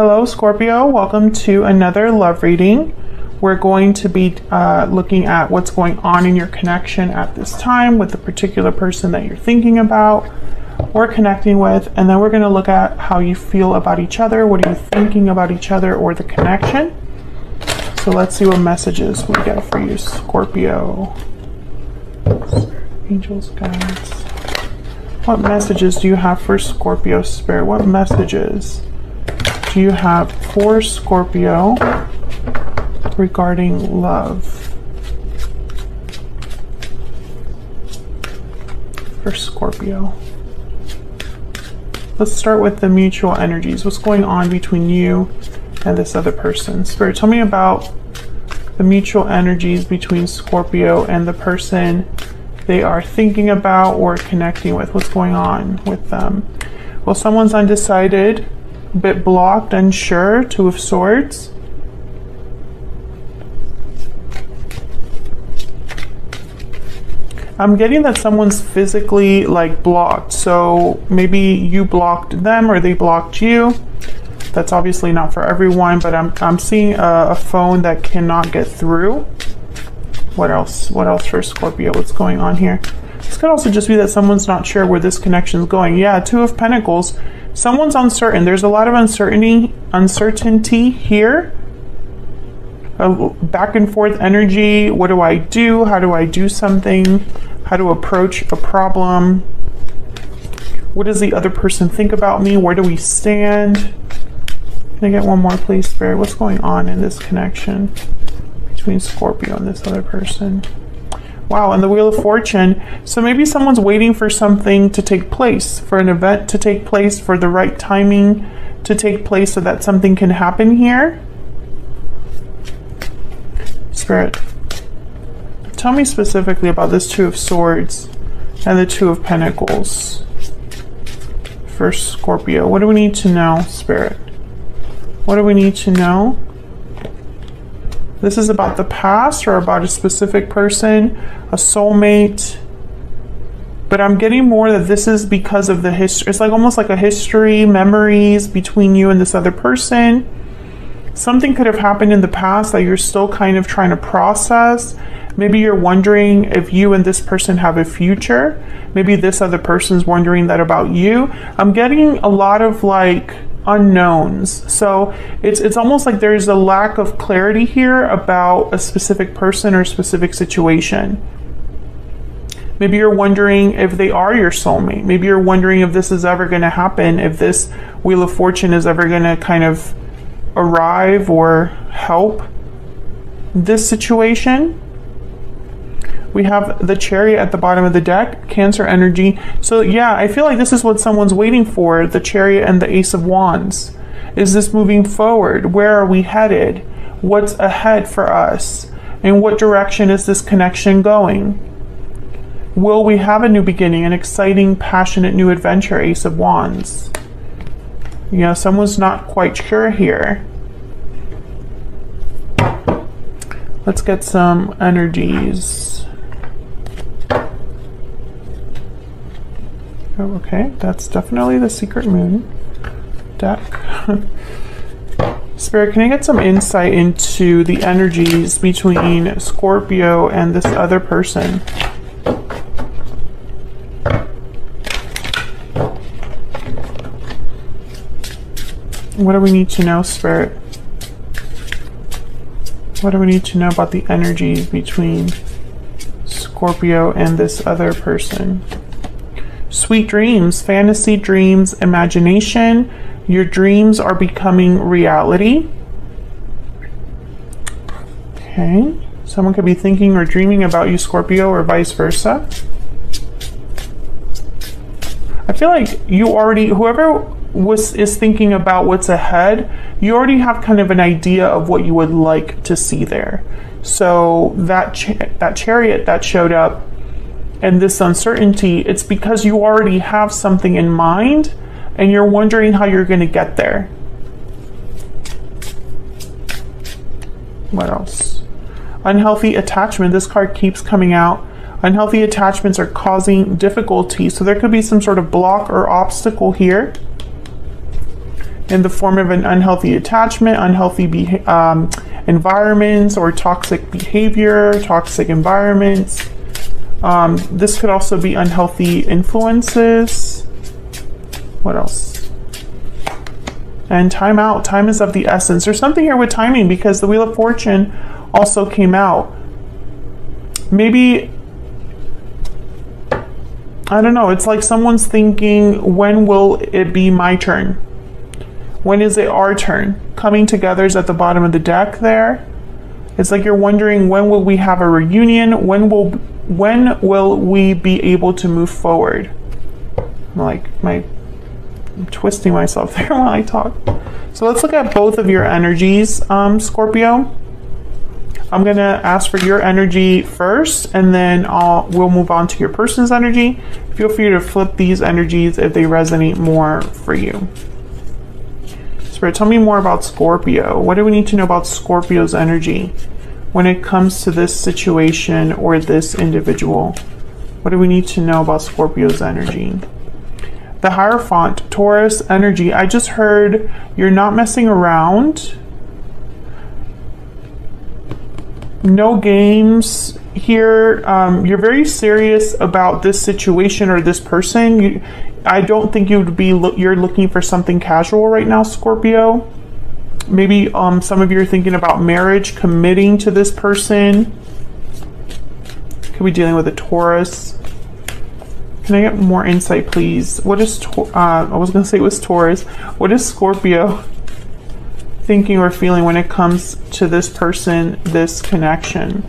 Hello Scorpio, welcome to another love reading. We're going to be looking at what's going on in your connection at this time with the particular person that you're thinking about or connecting with, and then we're going to look at how you feel about each other. What are you thinking about each other or the connection? So let's see what messages we get for you, Scorpio. Angels, guides. What messages do you have for Scorpio Spirit? What messages do you have for Scorpio regarding love? For Scorpio. Let's start with the mutual energies. What's going on between you and this other person? Spirit, tell me about the mutual energies between Scorpio and the person they are thinking about or connecting with. What's going on with them? Well, someone's undecided, a bit blocked, unsure, Two of Swords. I'm getting that someone's physically like blocked. So maybe you blocked them or they blocked you. That's obviously not for everyone, but I'm seeing a phone that cannot get through. What else? What else for Scorpio? What's going on here? This could also just be that someone's not sure where this connection is going. Yeah, Two of Pentacles. Someone's uncertain. There's a lot of uncertainty here. Back and forth energy. What do I do? How do I do something? How to approach a problem? What does the other person think about me? Where do we stand? Can I get one more, please, Spirit? What's going on in this connection between Scorpio and this other person? Wow, and the Wheel of Fortune. So maybe someone's waiting for something to take place, for an event to take place, for the right timing to take place so that something can happen here. Spirit, tell me specifically about this Two of Swords and the Two of Pentacles for Scorpio. What do we need to know, Spirit? What do we need to know? This is about the past or about a specific person, a soulmate. But I'm getting more that this is because of the history. It's like almost like a history, memories between you and this other person. Something could have happened in the past that you're still kind of trying to process. Maybe you're wondering if you and this person have a future. Maybe this other person's wondering that about you. I'm getting a lot of like unknowns. So it's almost like there's a lack of clarity here about a specific person or specific situation. Maybe you're wondering if they are your soulmate. Maybe you're wondering if this is ever going to happen, if this Wheel of Fortune is ever going to kind of arrive or help this situation. We have the Chariot at the bottom of the deck, Cancer energy. So yeah, I feel like this is what someone's waiting for, the Chariot and the Ace of Wands. Is this moving forward? Where are we headed? What's ahead for us? In what direction is this connection going? Will we have a new beginning, an exciting, passionate new adventure, Ace of Wands? Yeah, someone's not quite sure here. Let's get some energies. Oh, okay, that's definitely the Secret Moon deck. Spirit, can I get some insight into the energies between Scorpio and this other person? What do we need to know, Spirit? What do we need to know about the energies between Scorpio and this other person? Sweet dreams, fantasy dreams, imagination. Your dreams are becoming reality. Okay. Someone could be thinking or dreaming about you, Scorpio, or vice versa. I feel like you already, whoever is thinking about what's ahead, you already have kind of an idea of what you would like to see there. So that Chariot that showed up and this uncertainty, it's because you already have something in mind and you're wondering how you're going to get there. What else? Unhealthy attachment. This card keeps coming out. Unhealthy attachments are causing difficulty. So there could be some sort of block or obstacle here. in the form of an unhealthy attachment, unhealthy environments, or toxic behavior, toxic environments. This could also be unhealthy influences. What else? And time out. Time is of the essence. There's something here with timing because the Wheel of Fortune also came out. Maybe, I don't know, it's like someone's thinking, when will it be my turn? When is it our turn? Coming together is at the bottom of the deck there. It's like you're wondering, when will we have a reunion? When will we be able to move forward? I'm twisting myself there when I talk. So let's look at both of your energies, Scorpio. I'm gonna ask for your energy first, and then we'll move on to your person's energy. Feel free to flip these energies if they resonate more for you. Spirit, tell me more about Scorpio. What do we need to know about Scorpio's energy when it comes to this situation or this individual? What do we need to know about Scorpio's energy? The Hierophant, Taurus energy. I just heard you're not messing around. No games here. You're very serious about this situation or this person. I don't think you're looking for something casual right now, Scorpio. Maybe some of you are thinking about marriage, committing to this person. Could be dealing with a Taurus. Can I get more insight, please? What is I was going to say it was Taurus. What is Scorpio thinking or feeling when it comes to this person, this connection?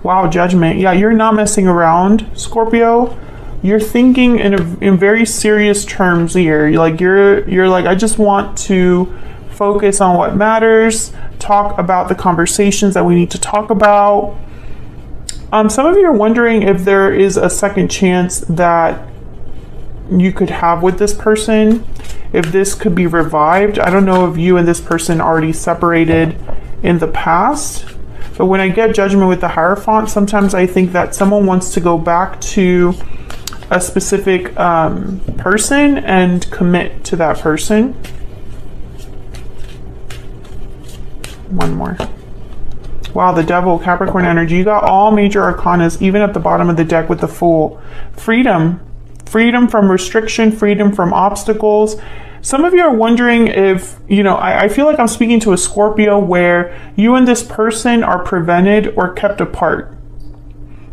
Wow, Judgment. Yeah, you're not messing around, Scorpio. You're thinking in very serious terms here. You're like, I just want to focus on what matters, talk about the conversations that we need to talk about. Some of you are wondering if there is a second chance that you could have with this person, if this could be revived. I don't know if you and this person already separated in the past, but when I get Judgment with the Hierophant, sometimes I think that someone wants to go back to a specific person and commit to that person. One more. Wow, the Devil, Capricorn energy. You got all major arcanas, even at the bottom of the deck with the Fool. Freedom. Freedom from restriction, freedom from obstacles. Some of you are wondering if, I feel like I'm speaking to a Scorpio where you and this person are prevented or kept apart.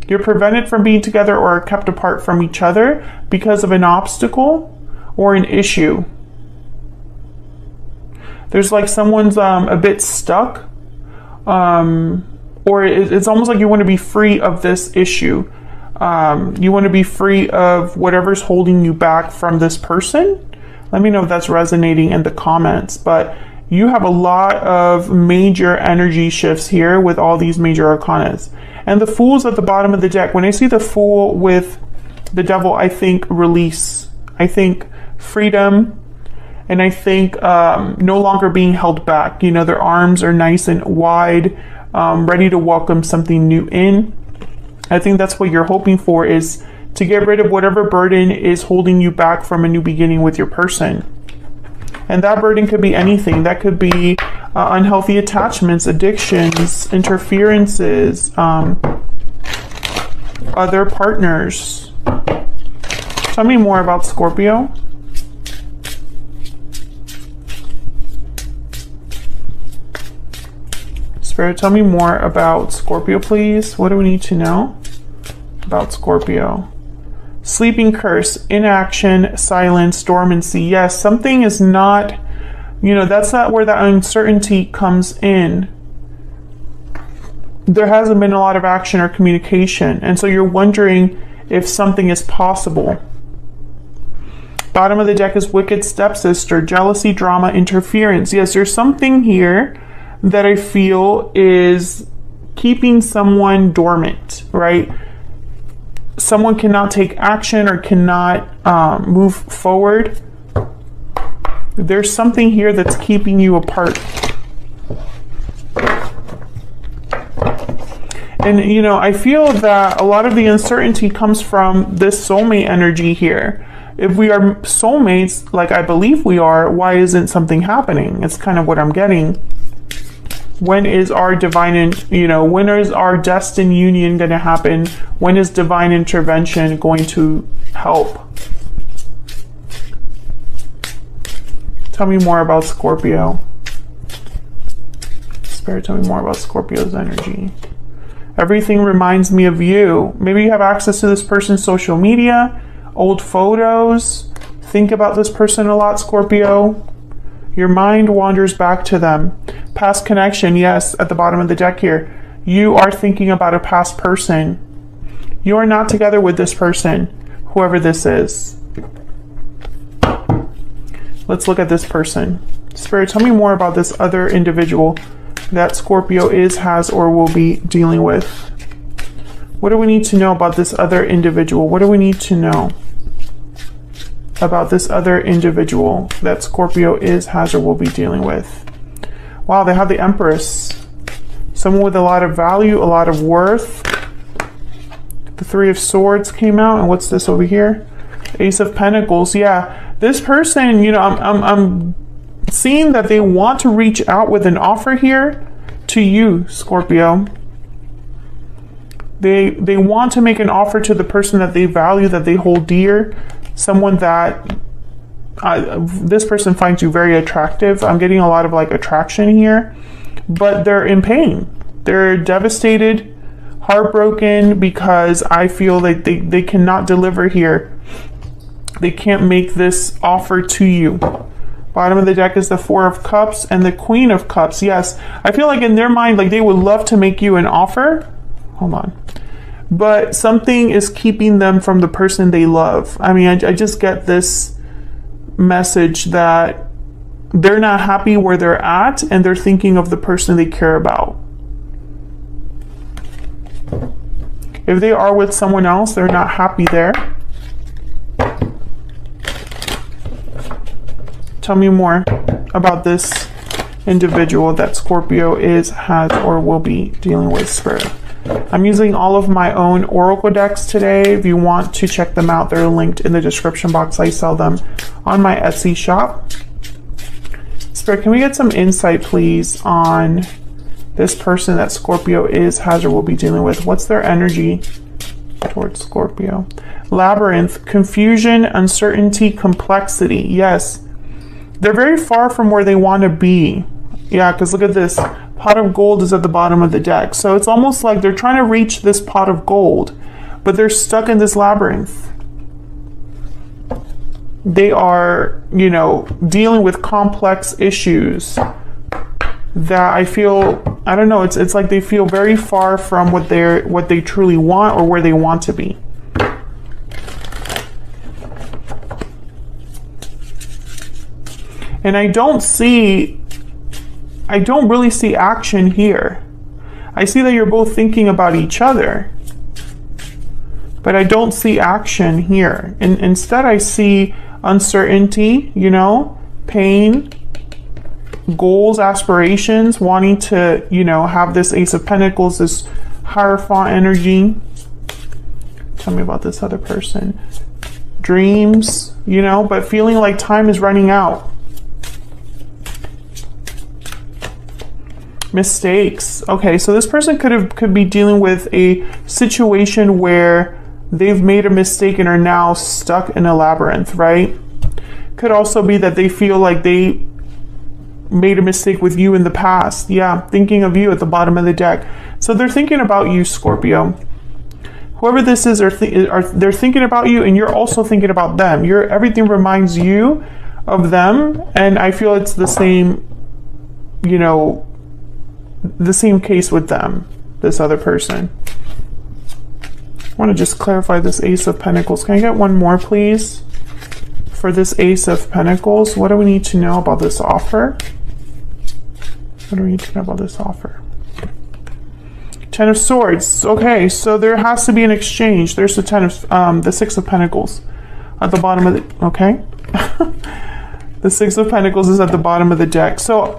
You're prevented from being together or kept apart from each other because of an obstacle or an issue. There's like someone's a bit stuck. Or it's almost like you want to be free of this issue. You want to be free of whatever's holding you back from this person. Let me know if that's resonating in the comments. But you have a lot of major energy shifts here with all these major arcanas. And the Fool's at the bottom of the deck. When I see the Fool with the Devil, I think release. I think freedom. And I think no longer being held back. Their arms are nice and wide, ready to welcome something new in. I think that's what you're hoping for, is to get rid of whatever burden is holding you back from a new beginning with your person. And that burden could be anything. That could be unhealthy attachments, addictions, interferences, other partners. Tell me more about Scorpio. Spirit, tell me more about Scorpio, please. What do we need to know about Scorpio? Sleeping curse, inaction, silence, dormancy. Yes, something is not, that's not where that uncertainty comes in. There hasn't been a lot of action or communication. And so you're wondering if something is possible. Bottom of the deck is wicked stepsister, jealousy, drama, interference. Yes, there's something here that I feel is keeping someone dormant, right? Someone cannot take action or cannot move forward. There's something here that's keeping you apart. And, I feel that a lot of the uncertainty comes from this soulmate energy here. if we are soulmates, like I believe we are, why isn't something happening? It's kind of what I'm getting. When is our divine, when is our destined union going to happen? When is divine intervention going to help? Tell me more about Scorpio. Spirit, tell me more about Scorpio's energy. Everything reminds me of you. Maybe you have access to this person's social media, old photos. Think about this person a lot, Scorpio. Your mind wanders back to them. Past connection, yes, at the bottom of the deck here. You are thinking about a past person. You are not together with this person, whoever this is. Let's look at this person. Spirit, tell me more about this other individual that Scorpio is, has, or will be dealing with. What do we need to know about this other individual? What do we need to know about this other individual that Scorpio is, has, or will be dealing with? Wow, they have the Empress. Someone with a lot of value, a lot of worth. The Three of Swords came out, and what's this over here? Ace of Pentacles. Yeah, this person, I'm seeing that they want to reach out with an offer here to you, Scorpio. They want to make an offer to the person that they value, that they hold dear, someone that this person finds you very attractive. I'm getting a lot of like attraction here, but they're in pain. They're devastated, heartbroken, because I feel like they cannot deliver here. They can't make this offer to you. Bottom of the deck is the Four of Cups and the Queen of Cups. Yes, I feel like in their mind, like they would love to make you an offer. Hold on. But something is keeping them from the person they love. I mean, I just get this message that they're not happy where they're at and they're thinking of the person they care about. If they are with someone else, they're not happy there. Tell me more about this individual that Scorpio is, has, or will be dealing with, Spirit. I'm using all of my own oracle decks today. If you want to check them out, they're linked in the description box. I sell them on my Etsy shop. Spirit, can we get some insight, please, on this person that Scorpio is, has, or will be dealing with? What's their energy towards Scorpio? Labyrinth, confusion, uncertainty, complexity. Yes. They're very far from where they want to be. Yeah, because look at this. Pot of gold is at the bottom of the deck. So it's almost like they're trying to reach this pot of gold, but they're stuck in this labyrinth. They are, dealing with complex issues that I feel, I don't know, it's like they feel very far from what they truly want or where they want to be. And I don't really see action here. I see that you're both thinking about each other, but I don't see action here. And instead I see uncertainty, pain, goals, aspirations, wanting to, have this Ace of Pentacles, this Hierophant energy. Tell me about this other person. Dreams, but feeling like time is running out. Mistakes. Okay, so this person could be dealing with a situation where they've made a mistake and are now stuck in a labyrinth, right? Could also be that they feel like they made a mistake with you in the past. Yeah, thinking of you at the bottom of the deck. So they're thinking about you, Scorpio. Whoever this is, they're thinking about you, and you're also thinking about them. Everything reminds you of them, and I feel it's the same, the same case with them, this other person. I want to just clarify this Ace of Pentacles. Can I get one more, please? For this Ace of Pentacles, what do we need to know about this offer? What do we need to know about this offer? Ten of Swords. Okay, so there has to be an exchange. There's the Six of Pentacles at the bottom of the, okay. The Six of Pentacles is at the bottom of the deck. So,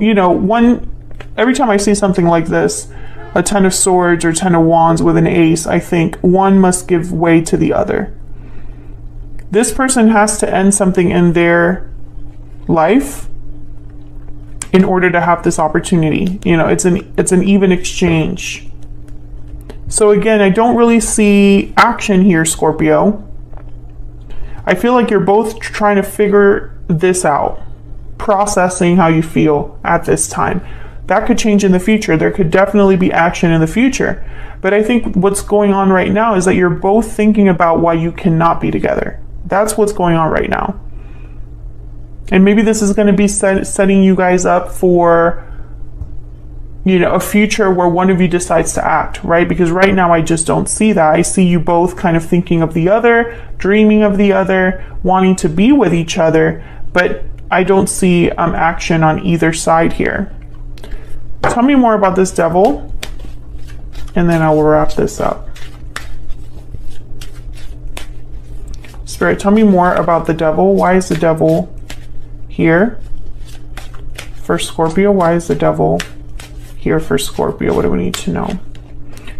every time I see something like this, a Ten of Swords or Ten of Wands with an ace, I think one must give way to the other. This person has to end something in their life in order to have this opportunity. You know, it's an even exchange. So again, I don't really see action here, Scorpio. I feel like you're both trying to figure this out, processing how you feel at this time. That could change in the future. There could definitely be action in the future. But I think what's going on right now is that you're both thinking about why you cannot be together. That's what's going on right now. And maybe this is going to be setting you guys up for, you know, a future where one of you decides to act, right? Because right now I just don't see that. I see you both kind of thinking of the other, dreaming of the other, wanting to be with each other, but I don't see action on either side here. Tell me more about this devil, and then I will wrap this up. Spirit, tell me more about the devil. Why is the devil here for Scorpio? Why is the devil here for Scorpio? What do we need to know?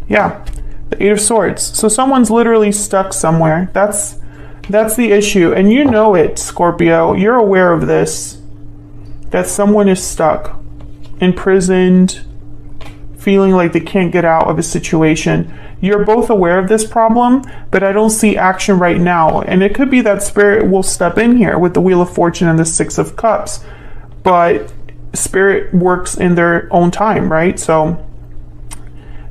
Yeah, the Eight of Swords. So someone's literally stuck somewhere. That's the issue. And you know it, Scorpio. You're aware of this. That someone is stuck, imprisoned, feeling like they can't get out of a situation. You're both aware of this problem, but I don't see action right now. And it could be that Spirit will step in here with the Wheel of Fortune and the Six of Cups. But Spirit works in their own time, right? So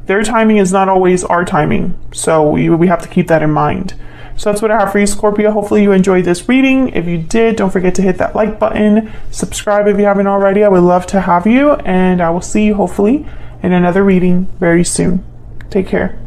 their timing is not always our timing. So we have to keep that in mind. So that's what I have for you, Scorpio. Hopefully you enjoyed this reading. If you did, don't forget to hit that like button. Subscribe if you haven't already. I would love to have you. And I will see you hopefully in another reading very soon. Take care.